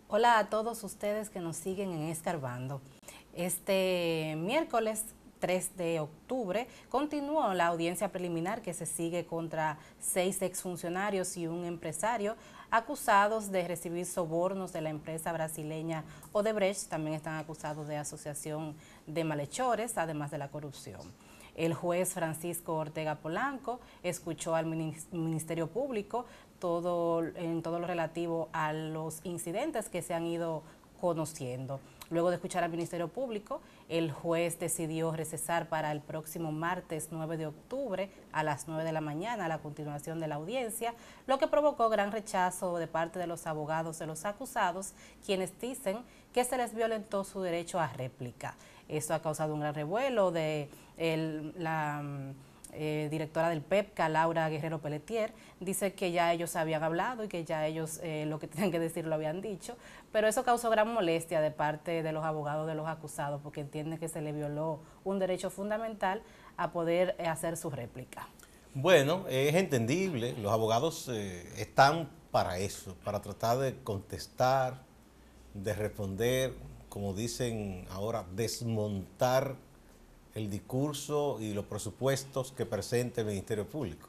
Hola a todos ustedes que nos siguen en Escarbando. Este miércoles 3 de octubre continuó la audiencia preliminar que se sigue contra 6 exfuncionarios y un empresario acusados de recibir sobornos de la empresa brasileña Odebrecht. También están acusados de asociación de malhechores, además de la corrupción. El juez Francisco Ortega Polanco escuchó al Ministerio Público en todo lo relativo a los incidentes que se han ido conociendo. Luego de escuchar al Ministerio Público, el juez decidió recesar para el próximo martes 9 de octubre a las 9 de la mañana la continuación de la audiencia, lo que provocó gran rechazo de parte de los abogados de los acusados, quienes dicen que se les violentó su derecho a réplica. Esto ha causado un gran revuelo de la directora del PEPCA, Laura Guerrero Pelletier, dice que ya ellos habían hablado y que ya ellos lo que tenían que decir lo habían dicho, pero eso causó gran molestia de parte de los abogados de los acusados porque entienden que se le violó un derecho fundamental a poder hacer su réplica. Bueno, es entendible, los abogados están para eso, para tratar de contestar, de responder, como dicen ahora, desmontar el discurso y los presupuestos que presenta el Ministerio Público.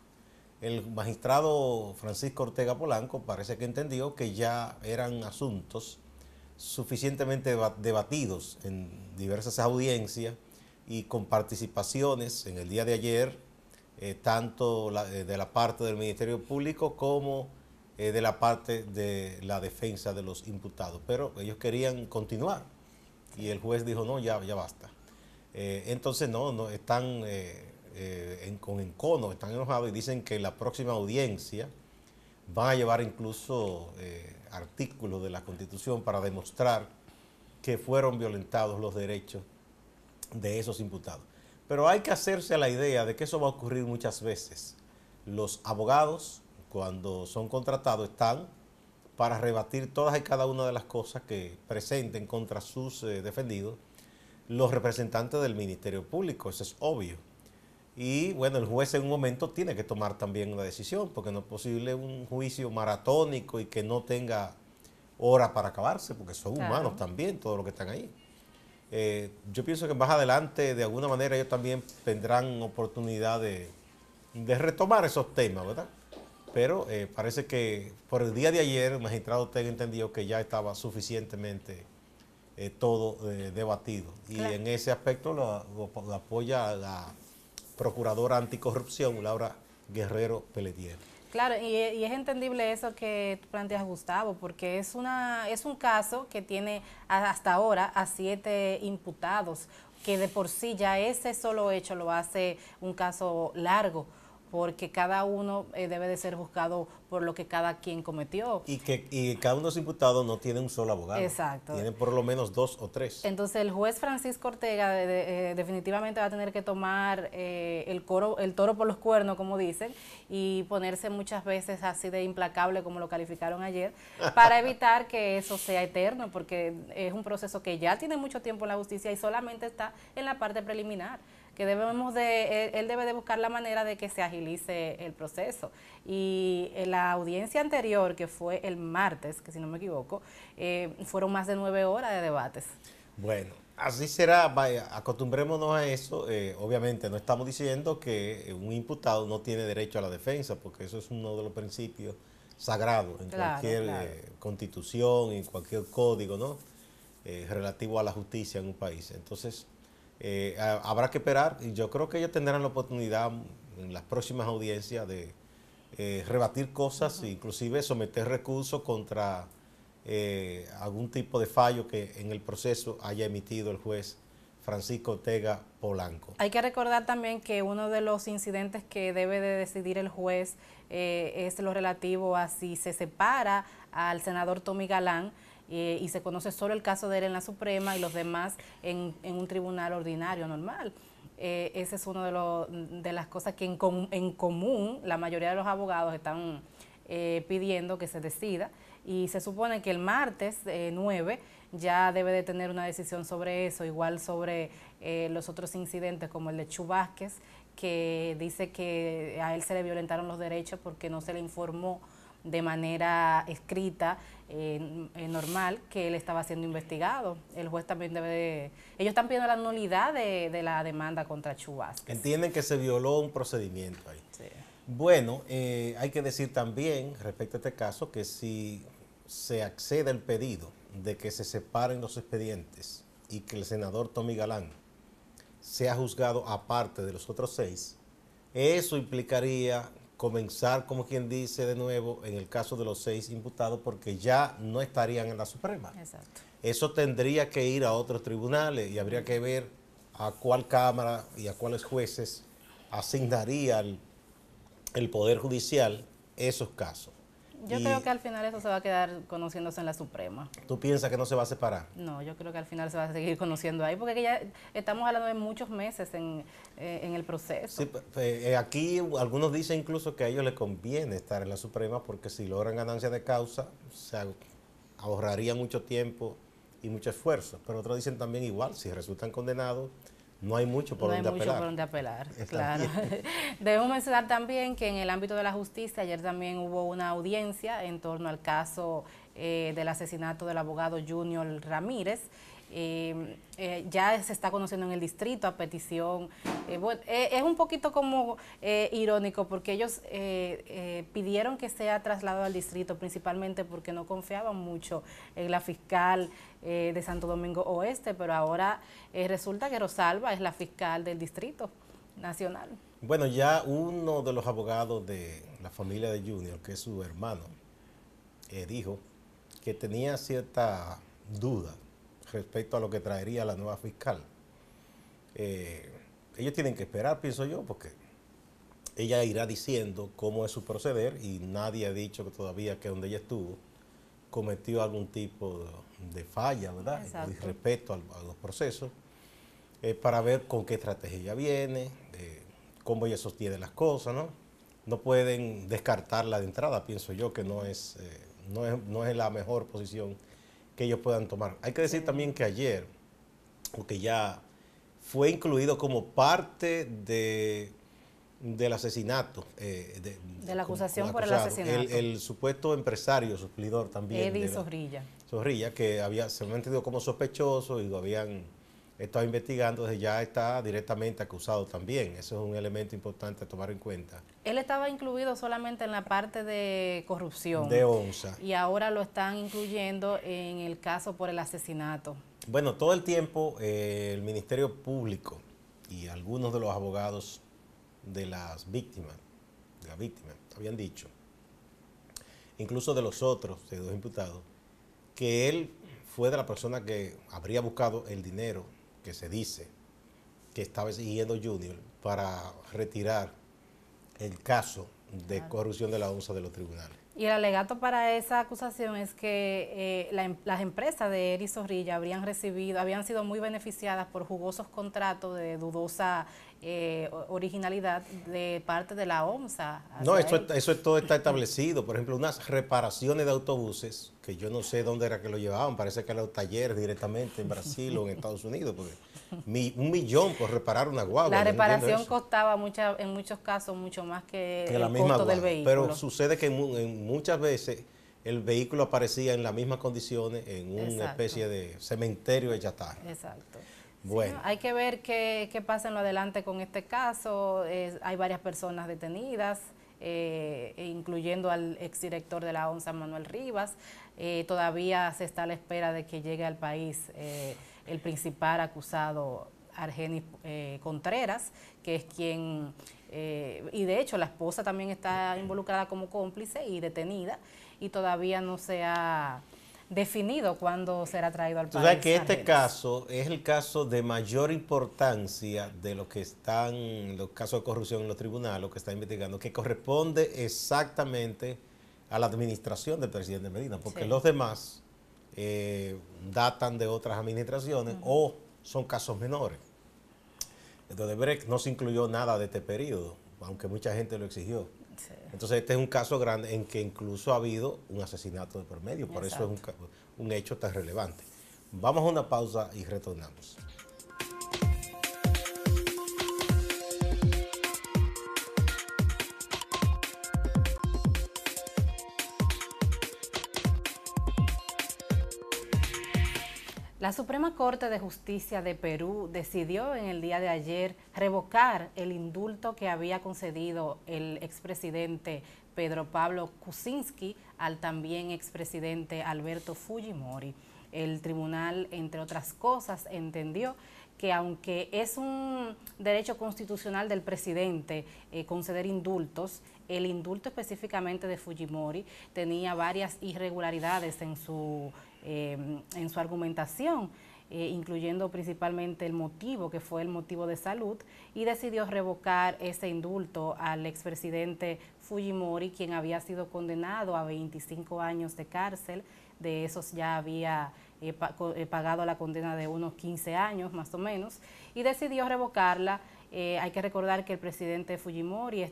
El magistrado Francisco Ortega Polanco parece que entendió que ya eran asuntos suficientemente debatidos en diversas audiencias y con participaciones en el día de ayer, tanto de la parte del Ministerio Público como de la parte de la defensa de los imputados. Pero ellos querían continuar y el juez dijo, no, ya basta. Entonces no están con encono, están enojados y dicen que en la próxima audiencia van a llevar incluso artículos de la Constitución para demostrar que fueron violentados los derechos de esos imputados. Pero hay que hacerse a la idea de que eso va a ocurrir muchas veces. Los abogados, cuando son contratados, están para rebatir todas y cada una de las cosas que presenten contra sus defendidos los representantes del Ministerio Público, eso es obvio. Y bueno, el juez en un momento tiene que tomar también una decisión, porque no es posible un juicio maratónico y que no tenga hora para acabarse, porque son humanos también, todos los que están ahí. Yo pienso que más adelante, de alguna manera, ellos también tendrán oportunidad de retomar esos temas, ¿verdad? Pero parece que por el día de ayer el magistrado Ortega entendió que ya estaba suficientemente todo debatido. Y claro, en ese aspecto lo apoya la procuradora anticorrupción, Laura Guerrero Pelletier. Claro, y es entendible eso que tú planteas, Gustavo, porque es un caso que tiene hasta ahora a 7 imputados, que de por sí ya ese solo hecho lo hace un caso largo, porque cada uno debe de ser juzgado por lo que cada quien cometió. Y cada uno de los imputados no tiene un solo abogado. Exacto. Tienen por lo menos 2 o 3. Entonces el juez Francisco Ortega definitivamente va a tener que tomar el toro por los cuernos, como dicen, y ponerse muchas veces así de implacable, como lo calificaron ayer, para evitar que eso sea eterno, porque es un proceso que ya tiene mucho tiempo en la justicia y solamente está en la parte preliminar, que él debe de buscar la manera de que se agilice el proceso. Y en la audiencia anterior, que fue el martes, que si no me equivoco, fueron más de 9 horas de debates. Bueno, así será, vaya, acostumbrémonos a eso. Obviamente no estamos diciendo que un imputado no tiene derecho a la defensa, porque eso es uno de los principios sagrados en cualquier constitución, en cualquier código, ¿no? Relativo a la justicia en un país. Entonces, habrá que esperar, y yo creo que ellos tendrán la oportunidad en las próximas audiencias de rebatir cosas, inclusive someter recursos contra algún tipo de fallo que en el proceso haya emitido el juez Francisco Ortega Polanco. Hay que recordar también que uno de los incidentes que debe de decidir el juez es lo relativo a si se separa al senador Tommy Galán, y se conoce solo el caso de él en la Suprema y los demás en un tribunal ordinario normal. Ese es uno de las cosas que en común la mayoría de los abogados están pidiendo que se decida, y se supone que el martes 9 ya debe de tener una decisión sobre eso, igual sobre los otros incidentes como el de Chu Vázquez, que dice que a él se le violentaron los derechos porque no se le informó de manera escrita, normal, que él estaba siendo investigado. El juez también debe de... Ellos están pidiendo la nulidad de la demanda contra Chu Vázquez. Entienden que se violó un procedimiento ahí. Sí. Bueno, hay que decir también, respecto a este caso, que si se accede al pedido de que se separen los expedientes y que el senador Tommy Galán sea juzgado aparte de los otros 6, eso implicaría comenzar, como quien dice, de nuevo en el caso de los 6 imputados, porque ya no estarían en la Suprema. Exacto. Eso tendría que ir a otros tribunales y habría que ver a cuál Cámara y a cuáles jueces asignaría el Poder Judicial esos casos. Yo creo que al final eso se va a quedar conociéndose en la Suprema. ¿Tú piensas que no se va a separar? No, yo creo que al final se va a seguir conociendo ahí, porque ya estamos hablando de muchos meses en el proceso. Sí, aquí algunos dicen incluso que a ellos les conviene estar en la Suprema porque si logran ganancia de causa, se ahorraría mucho tiempo y mucho esfuerzo. Pero otros dicen también igual, si resultan condenados, no hay mucho por donde apelar. No hay mucho por donde apelar, claro. Debemos mencionar también que en el ámbito de la justicia ayer también hubo una audiencia en torno al caso del asesinato del abogado Junior Ramírez. Ya se está conociendo en el distrito a petición, bueno, es un poquito como irónico porque ellos pidieron que sea trasladado al distrito principalmente porque no confiaban mucho en la fiscal de Santo Domingo Oeste, pero ahora resulta que Rosalba es la fiscal del Distrito Nacional. Bueno, ya uno de los abogados de la familia de Junior, que es su hermano, dijo que tenía cierta duda respecto a lo que traería la nueva fiscal. Ellos tienen que esperar, pienso yo, porque ella irá diciendo cómo es su proceder y nadie ha dicho que todavía que donde ella estuvo cometió algún tipo de falla, ¿verdad? Exacto. Y respeto a los procesos, para ver con qué estrategia ella viene, cómo ella sostiene las cosas, ¿no? No pueden descartarla de entrada, pienso yo que no es la mejor posición que ellos puedan tomar. Hay que decir también que ayer, porque ya fue incluido como parte del asesinato. De la acusación por el asesinato. El supuesto empresario, suplidor también. Eddie Zorrilla. Zorrilla, que se había entendido como sospechoso y lo habían estado investigando, entonces ya está directamente acusado también. Eso es un elemento importante a tomar en cuenta. Él estaba incluido solamente en la parte de corrupción. De ONSA. Y ahora lo están incluyendo en el caso por el asesinato. Bueno, todo el tiempo el Ministerio Público y algunos de los abogados de las víctimas, habían dicho, incluso de los otros, de 2 imputados, que él fue de la persona que habría buscado el dinero que se dice que estaba exigiendo Junior para retirar el caso de corrupción de la ONSA de los tribunales. Y el alegato para esa acusación es que las empresas de Eddie Zorrilla habían sido muy beneficiadas por jugosos contratos de dudosa originalidad de parte de la ONSA. No, eso todo está establecido. Por ejemplo, unas reparaciones de autobuses, que yo no sé dónde era que lo llevaban, parece que a los talleres directamente en Brasil o en Estados Unidos, porque $1 millón por reparar una guagua. La reparación costaba en muchos casos mucho más que la el misma costo del guagua. vehículo. Pero sucede que muchas veces el vehículo aparecía en las mismas condiciones en una especie de cementerio de chatarra. Exacto. Bueno. Sí, hay que ver qué pasa en lo adelante con este caso. Hay varias personas detenidas, incluyendo al exdirector de la ONSA, Manuel Rivas. Todavía se está a la espera de que llegue al país el principal acusado, Argenis Contreras, que es quien, y de hecho la esposa también está involucrada como cómplice y detenida, y todavía no se ha definido cuándo será traído al país. Tú sabes que este caso es el caso de mayor importancia de los que están, los casos de corrupción en los tribunales, lo que está investigando, que corresponde exactamente a la administración del presidente Medina, porque los demás datan de otras administraciones o son casos menores. Entonces, Brecht no se incluyó nada de este periodo, aunque mucha gente lo exigió. Sí. Entonces, este es un caso grande en que incluso ha habido un asesinato de por medio, por eso es un hecho tan relevante. Vamos a una pausa y retornamos. La Suprema Corte de Justicia de Perú decidió en el día de ayer revocar el indulto que había concedido el expresidente Pedro Pablo Kuczynski al también expresidente Alberto Fujimori. El tribunal, entre otras cosas, entendió que aunque es un derecho constitucional del presidente conceder indultos, el indulto específicamente de Fujimori tenía varias irregularidades en su argumentación, incluyendo principalmente el motivo, que fue el motivo de salud, y decidió revocar ese indulto al expresidente Fujimori, quien había sido condenado a 25 años de cárcel. De esos ya había pagado la condena de unos 15 años más o menos, y decidió revocarla. Hay que recordar que el presidente Fujimori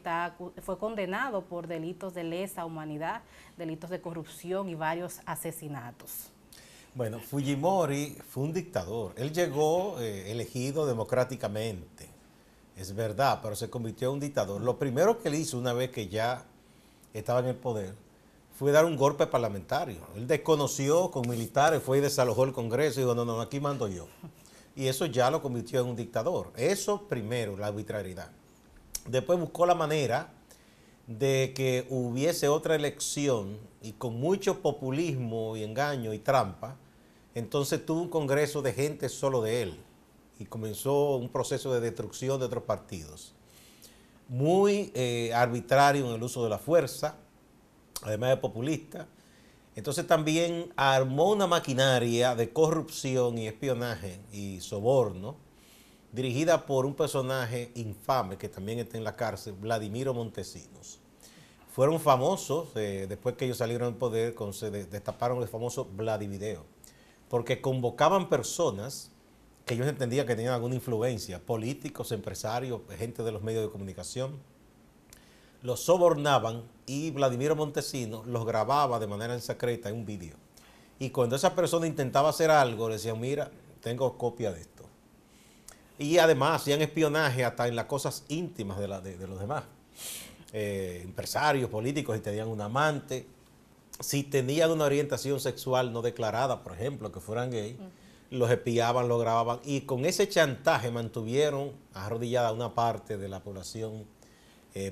fue condenado por delitos de lesa humanidad, delitos de corrupción y varios asesinatos. Bueno, Fujimori fue un dictador. Él llegó elegido democráticamente, es verdad, pero se convirtió en un dictador. Lo primero que él hizo una vez que ya estaba en el poder fue dar un golpe parlamentario. Él desconoció con militares, fue y desalojó el Congreso y dijo, no, aquí mando yo. Y eso ya lo convirtió en un dictador. Eso primero, la arbitrariedad. Después buscó la manera de que hubiese otra elección y con mucho populismo y engaño y trampa, entonces tuvo un congreso de gente solo de él y comenzó un proceso de destrucción de otros partidos. Muy arbitrario en el uso de la fuerza, además de populista. Entonces también armó una maquinaria de corrupción y espionaje y soborno dirigida por un personaje infame que también está en la cárcel, Vladimiro Montesinos. Fueron famosos, después que ellos salieron del poder, se destaparon el famoso Vladivideo, porque convocaban personas que ellos entendían que tenían alguna influencia, políticos, empresarios, gente de los medios de comunicación, los sobornaban y Vladimiro Montesinos los grababa de manera secreta en un vídeo. Y cuando esa persona intentaba hacer algo, le decían, mira, tengo copia de esto. Y además hacían espionaje hasta en las cosas íntimas de los demás. Empresarios, políticos, si tenían un amante, si tenían una orientación sexual no declarada, por ejemplo, que fueran gay, los espiaban, los grababan. Y con ese chantaje mantuvieron arrodillada una parte de la población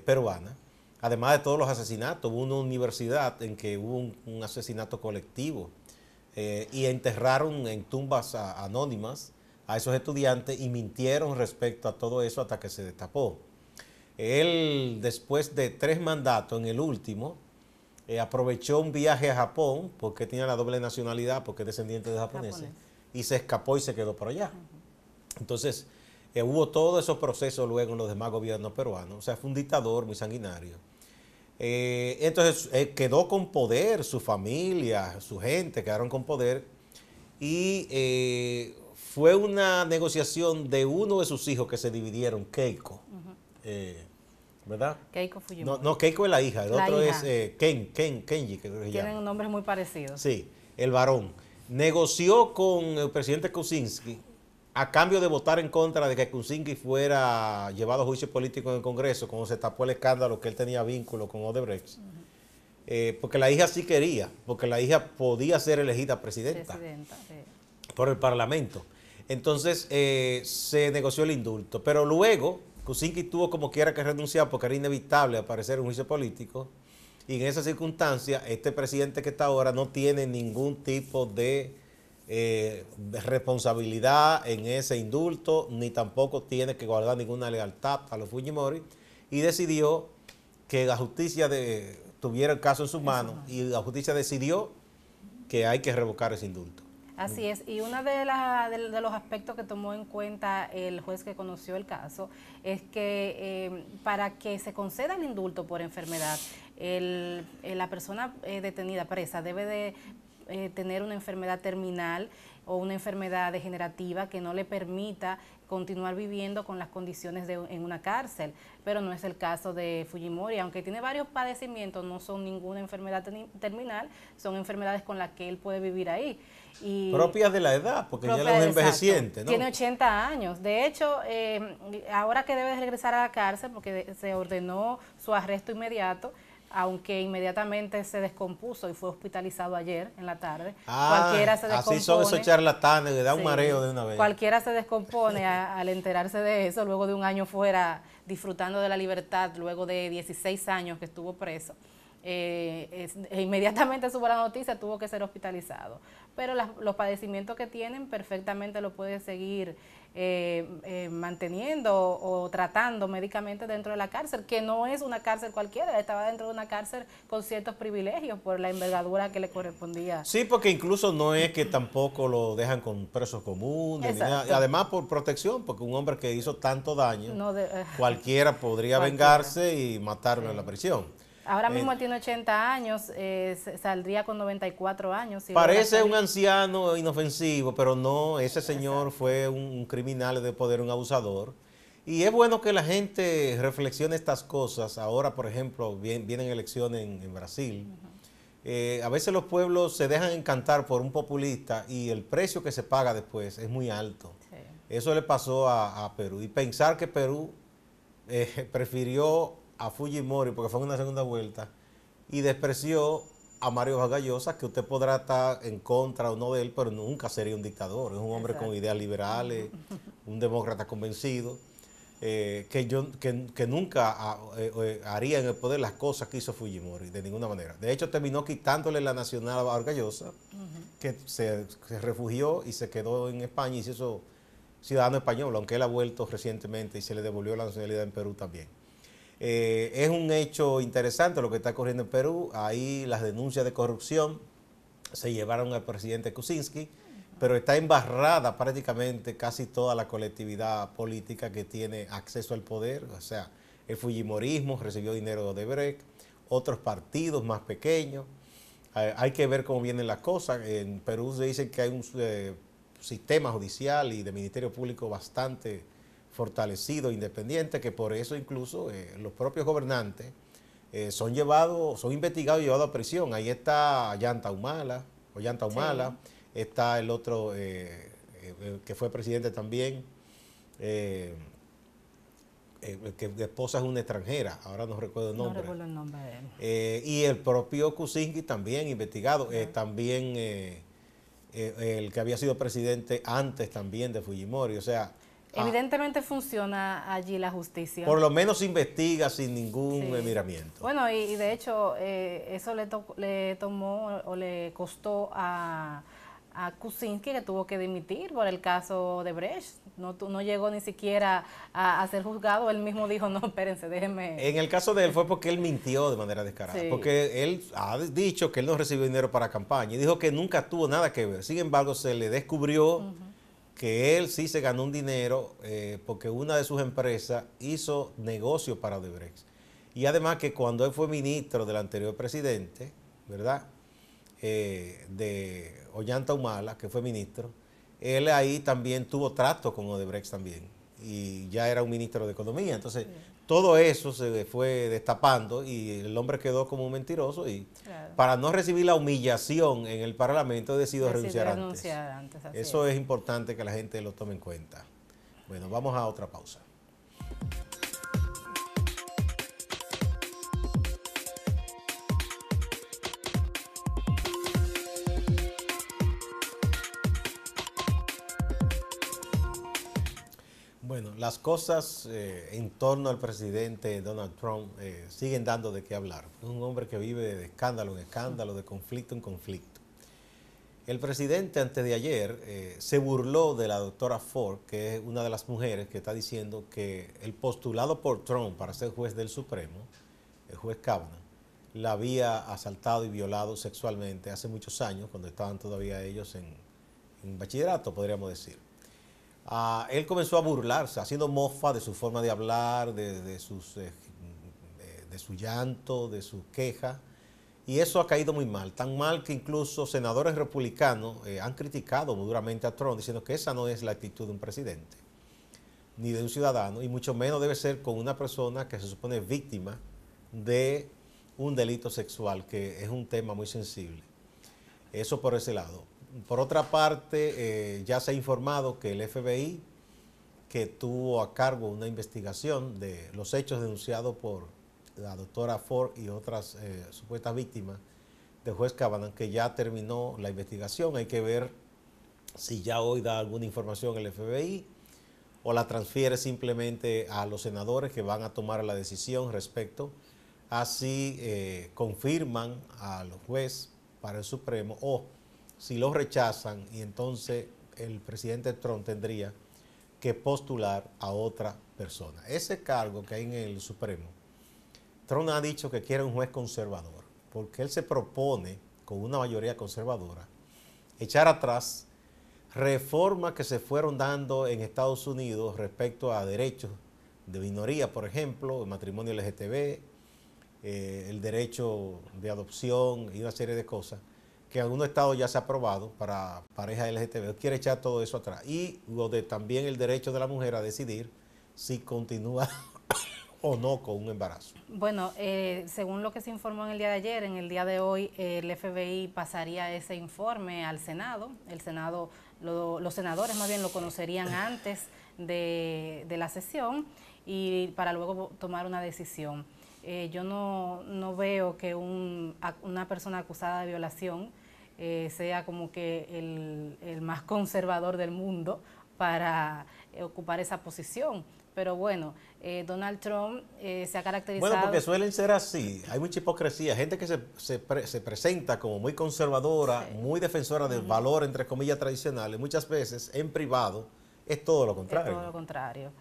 peruana. Además de todos los asesinatos, hubo una universidad en que hubo un asesinato colectivo y enterraron en tumbas anónimas a esos estudiantes y mintieron respecto a todo eso hasta que se destapó. Él, después de 3 mandatos, en el último, aprovechó un viaje a Japón, porque tenía la doble nacionalidad, porque es descendiente de japoneses, y se escapó y se quedó por allá. Entonces, hubo todos esos procesos luego en los demás gobiernos peruanos. O sea, fue un dictador muy sanguinario. Entonces, quedó con poder, su familia, su gente quedaron con poder, y fue una negociación de uno de sus hijos que se dividieron, Keiko, ¿verdad? Keiko Fujimori. No, Keiko es la hija, el otro hija es Kenji, que se Tienen llama. nombres muy parecidos. Sí, el varón. Negoció con el presidente Kuczynski a cambio de votar en contra de que Kuczynski fuera llevado a juicio político en el Congreso, cuando se tapó el escándalo que él tenía vínculo con Odebrecht. Porque la hija sí quería, porque la hija podía ser elegida presidenta por el Parlamento. Entonces se negoció el indulto, pero luego Kuczynski tuvo como quiera que renunciar porque era inevitable aparecer en un juicio político, y en esa circunstancia este presidente que está ahora no tiene ningún tipo de responsabilidad en ese indulto, ni tampoco tiene que guardar ninguna lealtad a los Fujimori, y decidió que la justicia tuviera el caso en sus manos, y la justicia decidió que hay que revocar ese indulto. Así es, y uno de los aspectos que tomó en cuenta el juez que conoció el caso es que para que se conceda el indulto por enfermedad, la persona detenida, presa, debe de tener una enfermedad terminal o una enfermedad degenerativa que no le permita continuar viviendo con las condiciones en una cárcel, pero no es el caso de Fujimori, aunque tiene varios padecimientos, no son ninguna enfermedad terminal, son enfermedades con las que él puede vivir ahí. Y propias de la edad, porque ya es envejeciente, ¿no? Tiene 80 años. De hecho, ahora que debe regresar a la cárcel, porque se ordenó su arresto inmediato, aunque inmediatamente se descompuso y fue hospitalizado ayer en la tarde. Cualquiera se descompone. Así son esos charlatanes, le da un mareo de una vez. Cualquiera se descompone al enterarse de eso, luego de un año fuera disfrutando de la libertad, luego de 16 años que estuvo preso. Inmediatamente supo la noticia, tuvo que ser hospitalizado. Pero los padecimientos que tienen perfectamente lo puede seguir manteniendo o tratando médicamente dentro de la cárcel, que no es una cárcel cualquiera, estaba dentro de una cárcel con ciertos privilegios por la envergadura que le correspondía. Sí, porque incluso no es que tampoco lo dejan con presos comunes, ni nada. Además por protección, porque un hombre que hizo tanto daño, cualquiera podría vengarse y matarlo en la prisión. Ahora mismo tiene 80 años, saldría con 94 años. Si parece un anciano inofensivo, pero no, ese señor fue un criminal de poder, un abusador. Y es bueno que la gente reflexione estas cosas. Ahora, por ejemplo, vienen elecciones en Brasil. A veces los pueblos se dejan encantar por un populista y el precio que se paga después es muy alto. Sí. Eso le pasó a Perú. Y pensar que Perú prefirió a Fujimori porque fue en una segunda vuelta y despreció a Mario Vargas Llosa, que usted podrá estar en contra o no de él, pero nunca sería un dictador. Es un hombre con ideas liberales, un demócrata convencido, que nunca haría en el poder las cosas que hizo Fujimori, de ninguna manera. De hecho, terminó quitándole la nacional a Vargas Llosa, que se refugió y se quedó en España y se hizo ciudadano español, aunque él ha vuelto recientemente y se le devolvió la nacionalidad en Perú también. Es un hecho interesante lo que está ocurriendo en Perú. Ahí las denuncias de corrupción se llevaron al presidente Kuczynski, pero está embarrada prácticamente casi toda la colectividad política que tiene acceso al poder. O sea, el fujimorismo recibió dinero de Odebrecht, otros partidos más pequeños. Hay que ver cómo vienen las cosas. En Perú se dice que hay un sistema judicial y de ministerio público bastante fortalecido, independiente, que por eso incluso los propios gobernantes son investigados y llevados a prisión. Ahí está Ollanta Humala, sí. Está el otro que fue presidente también, que de esposa es una extranjera, ahora no recuerdo el nombre. No recuerdo el nombre de él. Y el propio Kuczynski también investigado, también el que había sido presidente antes también de Fujimori, o sea, evidentemente funciona allí la justicia. Por lo menos se investiga sin ningún miramiento. Bueno, y de hecho eso le tomó o le costó a Kuczynski, que tuvo que dimitir por el caso de Brecht. No llegó ni siquiera a ser juzgado. Él mismo dijo, no, espérense, déjenme. En el caso de él fue porque él mintió de manera descarada. Sí. Porque él ha dicho que él no recibió dinero para campaña y dijo que nunca tuvo nada que ver. Sin embargo, se le descubrió que él sí se ganó un dinero porque una de sus empresas hizo negocio para Odebrecht. Y además que cuando él fue ministro del anterior presidente, ¿verdad? De Ollanta Humala, que fue ministro, él ahí también tuvo trato con Odebrecht también. Y ya era un ministro de Economía. Entonces, todo eso se fue destapando y el hombre quedó como un mentiroso y para no recibir la humillación en el Parlamento decidió renunciar antes. Eso es importante que la gente lo tome en cuenta. Bueno, vamos a otra pausa. Bueno, las cosas en torno al presidente Donald Trump siguen dando de qué hablar. Es un hombre que vive de escándalo en escándalo, de conflicto en conflicto. El presidente antes de ayer se burló de la doctora Ford, que es una de las mujeres que está diciendo que el postulado por Trump para ser juez del Supremo, el juez Kavanaugh, la había asaltado y violado sexualmente hace muchos años, cuando estaban todavía ellos en bachillerato, podríamos decir. Él comenzó a burlarse, haciendo mofa de su forma de hablar, de su llanto, de sus quejas, y eso ha caído muy mal, tan mal que incluso senadores republicanos han criticado muy duramente a Trump, diciendo que esa no es la actitud de un presidente, ni de un ciudadano, y mucho menos debe ser con una persona que se supone víctima de un delito sexual, que es un tema muy sensible. Eso por ese lado. Por otra parte, ya se ha informado que el FBI, que tuvo a cargo una investigación de los hechos denunciados por la doctora Ford y otras supuestas víctimas del juez Kavanaugh, que ya terminó la investigación. Hay que ver si ya hoy da alguna información el FBI o la transfiere simplemente a los senadores que van a tomar la decisión respecto a si confirman a los jueces para el Supremo o si los rechazan, y entonces el presidente Trump tendría que postular a otra persona. Ese cargo que hay en el Supremo, Trump ha dicho que quiere un juez conservador, porque él se propone, con una mayoría conservadora, echar atrás reformas que se fueron dando en Estados Unidos respecto a derechos de minoría, por ejemplo, el matrimonio LGTB, el derecho de adopción y una serie de cosas que en algunos estados ya se ha aprobado para parejas LGTB. Quiere echar todo eso atrás. Y lo de también el derecho de la mujer a decidir si continúa o no con un embarazo. Bueno, según lo que se informó en el día de ayer, en el día de hoy el FBI pasaría ese informe al Senado. El Senado, los senadores más bien lo conocerían antes de la sesión y para luego tomar una decisión. Yo no veo que una persona acusada de violación sea como que el más conservador del mundo para ocupar esa posición. Pero bueno, Donald Trump se ha caracterizado... Bueno, porque suelen ser así, hay mucha hipocresía, gente que se presenta como muy conservadora, sí, muy defensora del valor, entre comillas, tradicionales, muchas veces en privado es todo lo contrario. Es todo lo contrario.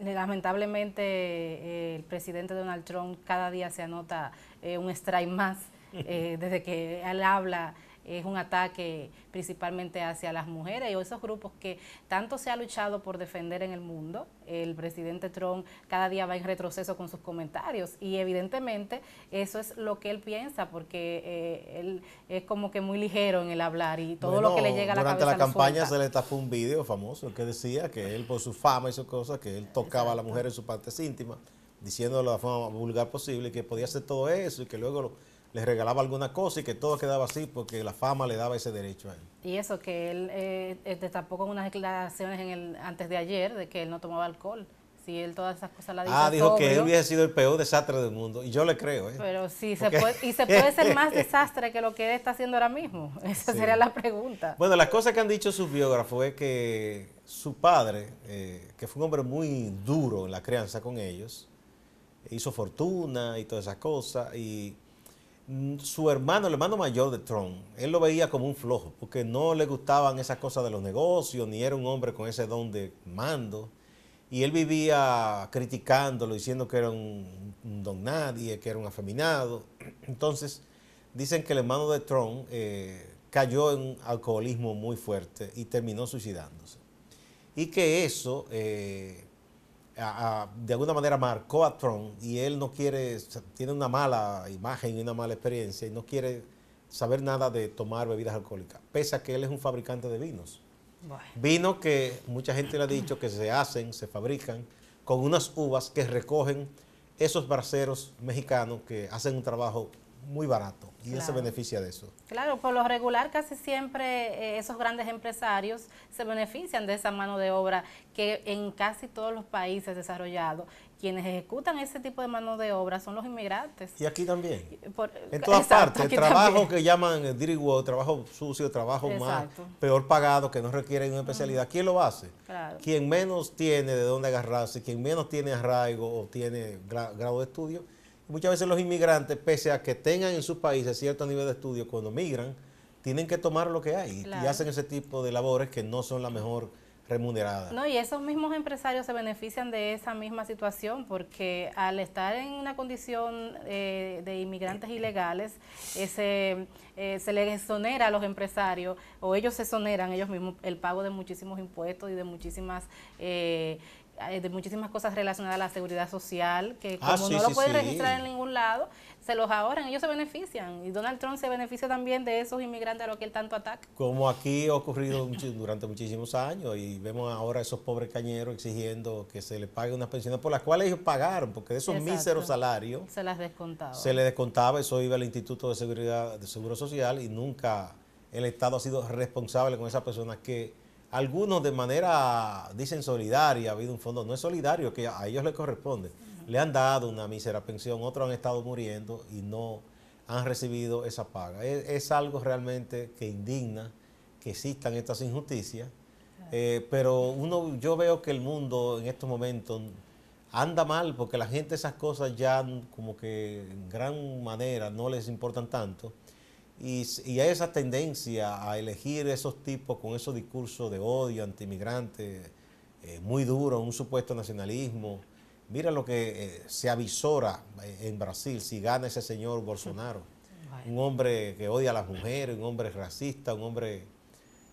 Lamentablemente el presidente Donald Trump cada día se anota un strike más, desde que él habla es un ataque principalmente hacia las mujeres y esos grupos que tanto se ha luchado por defender en el mundo. El presidente Trump cada día va en retroceso con sus comentarios y evidentemente eso es lo que él piensa, porque él es como que muy ligero en el hablar y todo lo que le llega a la cabeza. Durante la campaña se le tapó un video famoso que decía que él, por su fama y sus cosas, que él tocaba a la mujer en sus partes íntimas, diciéndolo de la forma vulgar posible, que podía hacer todo eso y que luego les regalaba alguna cosa y que todo quedaba así porque la fama le daba ese derecho a él. Y eso, que él destapó con unas declaraciones antes de ayer de que él no tomaba alcohol. Si él todas esas cosas las dice dijo sobrio, que él hubiese sido el peor desastre del mundo. Y yo le creo. Pero sí, se puede ser más desastre que lo que él está haciendo ahora mismo. Esa sería la pregunta. Bueno, las cosas que han dicho sus biógrafos es que su padre, que fue un hombre muy duro en la crianza con ellos, hizo fortuna y todas esas cosas, y su hermano, el hermano mayor de Trump, él lo veía como un flojo, porque no le gustaban esas cosas de los negocios, ni era un hombre con ese don de mando, y él vivía criticándolo, diciendo que era un don nadie, que era un afeminado. Entonces, dicen que el hermano de Trump cayó en un alcoholismo muy fuerte y terminó suicidándose. Y que eso de alguna manera marcó a Trump, y él no quiere, tiene una mala imagen y una mala experiencia y no quiere saber nada de tomar bebidas alcohólicas, pese a que él es un fabricante de vinos. Bueno. Vinos que mucha gente le ha dicho que se fabrican con unas uvas que recogen esos braceros mexicanos que hacen un trabajo muy barato y él se beneficia de eso. Claro, por lo regular casi siempre esos grandes empresarios se benefician de esa mano de obra que en casi todos los países desarrollados quienes ejecutan ese tipo de mano de obra son los inmigrantes. Y aquí también. En todas partes, el trabajo también que llaman dirty work, trabajo sucio, trabajo más peor pagado, que no requiere una especialidad. ¿Quién lo hace? Claro. Quien menos tiene de dónde agarrarse, quien menos tiene arraigo o tiene grado de estudio. Muchas veces los inmigrantes, pese a que tengan en sus países cierto nivel de estudio, cuando migran, tienen que tomar lo que hay, claro, y hacen ese tipo de labores que no son la mejor remunerada. No, y esos mismos empresarios se benefician de esa misma situación, porque al estar en una condición de inmigrantes ilegales, se les exonera a los empresarios, o ellos se exoneran ellos mismos el pago de muchísimos impuestos y de muchísimas cosas relacionadas a la seguridad social, que como no lo pueden registrar en ningún lado, se los ahorran, ellos se benefician, y Donald Trump se beneficia también de esos inmigrantes a los que él tanto ataca. Como aquí ha ocurrido durante muchísimos años, y vemos ahora esos pobres cañeros exigiendo que se les pague unas pensiones por las cuales ellos pagaron, porque de esos míseros salarios se las descontaba. Se les descontaba, eso iba al Instituto de Seguridad de Seguro Social, y nunca el Estado ha sido responsable con esas personas que algunos de manera, dicen solidaria, ha habido un fondo, no es solidario, que a ellos les corresponde, le han dado una mísera pensión, otros han estado muriendo y no han recibido esa paga. Es algo realmente que indigna que existan estas injusticias, pero yo veo que el mundo en estos momentos anda mal porque la gente esas cosas ya como que en gran manera no les importan tanto y hay esa tendencia a elegir esos tipos con esos discursos de odio antiinmigrante muy duro, un supuesto nacionalismo. Mira lo que se avisora en Brasil si gana ese señor Bolsonaro. Un hombre que odia a las mujeres, un hombre racista, un hombre...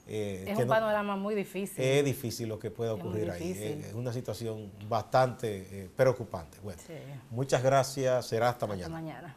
es un panorama muy difícil. Es difícil lo que pueda ocurrir ahí. Es una situación bastante preocupante. Bueno, sí. Muchas gracias. Será hasta mañana.